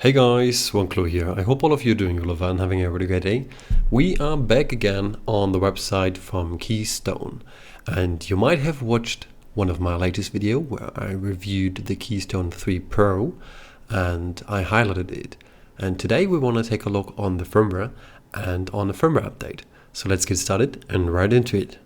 Hey guys, WantClue here. I hope all of you are doing well and having a really great day. We are back again on the website from Keystone, and you might have watched one of my latest video where I reviewed the Keystone 3 Pro and I highlighted it. And today we want to take a look on the firmware and on the firmware update. So let's get started and right into it.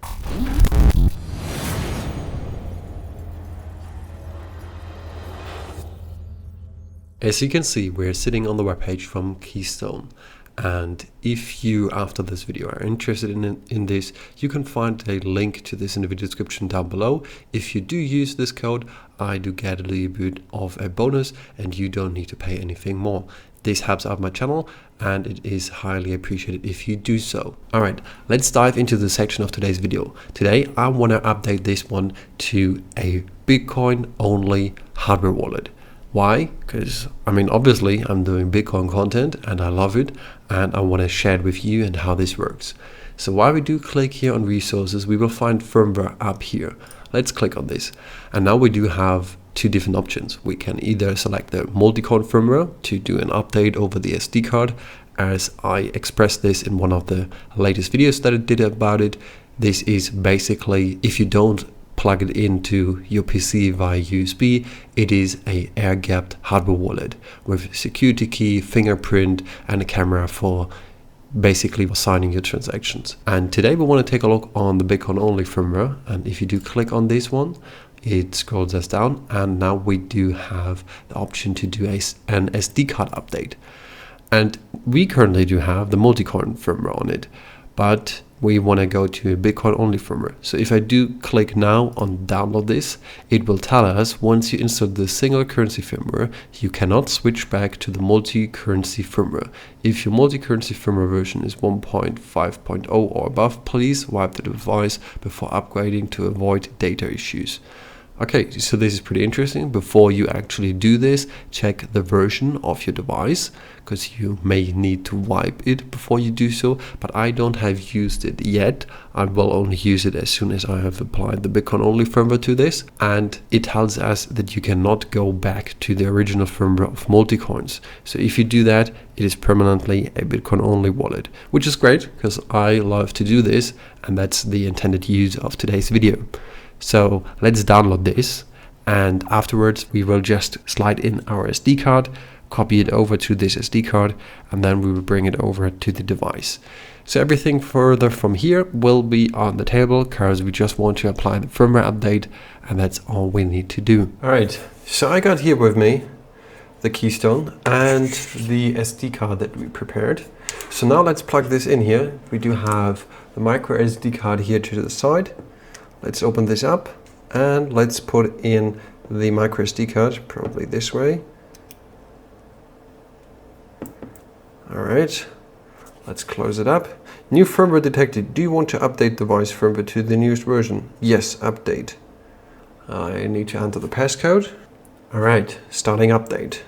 As you can see, we're sitting on the webpage from Keystone, and if you after this video are interested in this, you can find a link to this in the video description down below. If you do use this code, I do get a little bit of a bonus and you don't need to pay anything more. This helps out my channel and it is highly appreciated if you do so. Alright, let's dive into the section of today's video. Today I want to update this one to a Bitcoin only hardware wallet. Why? Because obviously I'm doing Bitcoin content and I love it and I want to share it with you and how this works. So while we do click here on resources, we will find firmware up here. Let's click on this. And now we do have two different options. We can either select the multi-coin firmware to do an update over the SD card, as I expressed this in one of the latest videos that I did about it. This is basically, if you don't plug it into your PC via USB, it is a air-gapped hardware wallet with security key, fingerprint and a camera for basically signing your transactions. And today we want to take a look on the Bitcoin only firmware, and if you do click on this one, it scrolls us down and now we do have the option to do an SD card update. And we currently do have the multi-coin firmware on it, but we want to go to a Bitcoin only firmware. So if I do click now on download this, it will tell us once you install the single currency firmware, you cannot switch back to the multi-currency firmware. If your multi-currency firmware version is 1.5.0 or above, please wipe the device before upgrading to avoid data issues. Okay, so this is pretty interesting. Before you actually do this, check the version of your device, because you may need to wipe it before you do so, but I don't have used it yet. I will only use it as soon as I have applied the Bitcoin only firmware to this, and it tells us that you cannot go back to the original firmware of multi-coins. So if you do that, it is permanently a Bitcoin only wallet, which is great because I love to do this, and that's the intended use of today's video. So let's download this, and afterwards we will just slide in our SD card, copy it over to this SD card, and then we will bring it over to the device. So everything further from here will be on the table because we just want to apply the firmware update, and that's all we need to do. Alright, so I got here with me the Keystone and the SD card that we prepared. So now let's plug this in here. We do have the micro SD card here to the side. Let's open this up and let's put in the micro SD card, probably this way. Alright, let's close it up. New firmware detected. Do you want to update device firmware to the newest version? Yes, update. I need to enter the passcode. Alright, starting update.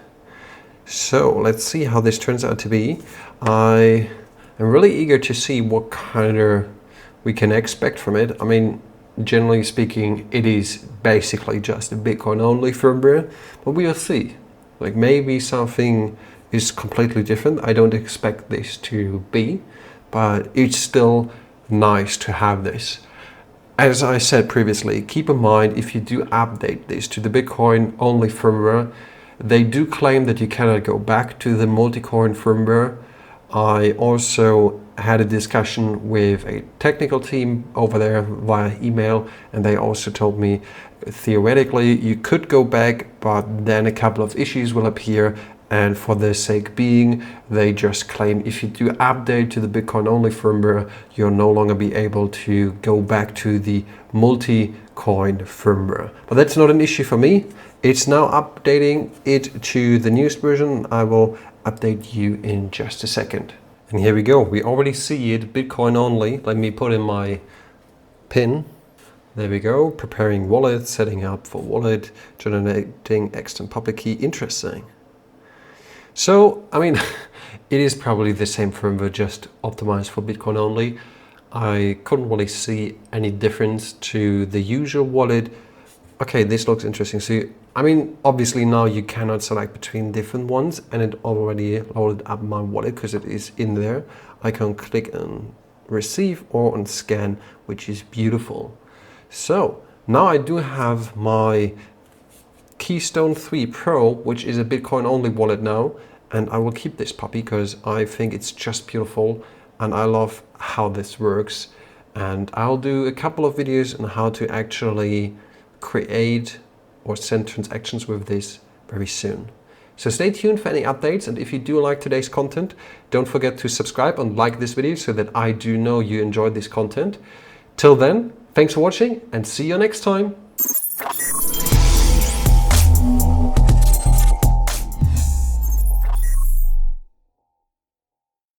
So let's see how this turns out to be. I am really eager to see what kind of we can expect from it. Generally speaking, it is basically just a Bitcoin only firmware, but we will see. Like maybe something is completely different. I don't expect this to be, but it's still nice to have this. As I said previously, keep in mind if you do update this to the Bitcoin only firmware, they do claim that you cannot go back to the multi-coin firmware. I also had a discussion with a technical team over there via email, and they also told me theoretically you could go back, but then a couple of issues will appear, and for their sake being, they just claim if you do update to the Bitcoin only firmware, you'll no longer be able to go back to the multi-coin firmware. But that's not an issue for me. It's now updating it to the newest version. I will update you in just a second. And here we go. We already see it, Bitcoin only. Let me put in my PIN. There we go. Preparing wallet, setting up for wallet, generating external public key. Interesting. So, it is probably the same firmware, just optimized for Bitcoin only. I couldn't really see any difference to the usual wallet. Okay, this looks interesting. So, I mean, obviously now you cannot select between different ones, and it already loaded up my wallet because it is in there. I can click on receive or on scan, which is beautiful. So now I do have my Keystone 3 Pro, which is a Bitcoin only wallet now, and I will keep this puppy because I think it's just beautiful and I love how this works. And I'll do a couple of videos on how to actually create or send transactions with this very soon. So stay tuned for any updates, and if you do like today's content, don't forget to subscribe and like this video so that I do know you enjoyed this content. Till then, thanks for watching and see you next time.